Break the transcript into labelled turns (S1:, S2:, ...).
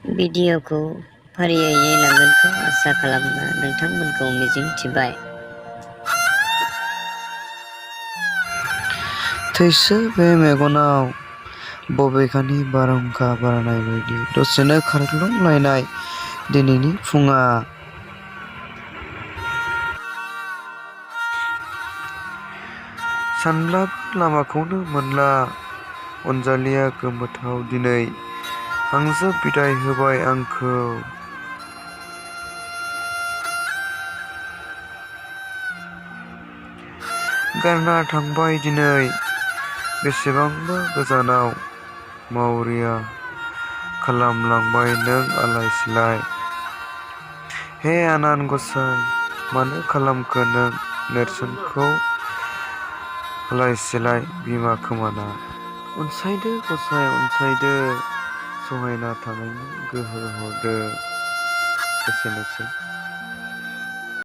S1: भिडिअखौ फारियै लांगोनखौ आसा खालामना नोंथांमोनखौ मिजिंथिबाय।
S2: थैसो बे मेगनाव बबेखानि बारहुंखा बारनाय बायदि दसेनो खारग्लुंलायनाय दिनैनि फुङा। सानब्लाबो लामाखौनो मोनला अनजालिया गोमोथाव दिनै आंजों बिदाय होबाय आंखौ। गारना थांबाय दिनै बेसेबांबा गोजानाव मावरिया खालामलांबाय नों आलाय सिलाय। हे आनान गसाइ मानो खालामखो नों नेरसोनखौ आलाय सिलाय बिमा खोमाना। अनसायदो गसाइ अनसायदो सहायना थानायनि गोहो हरदो। एसेनोसै।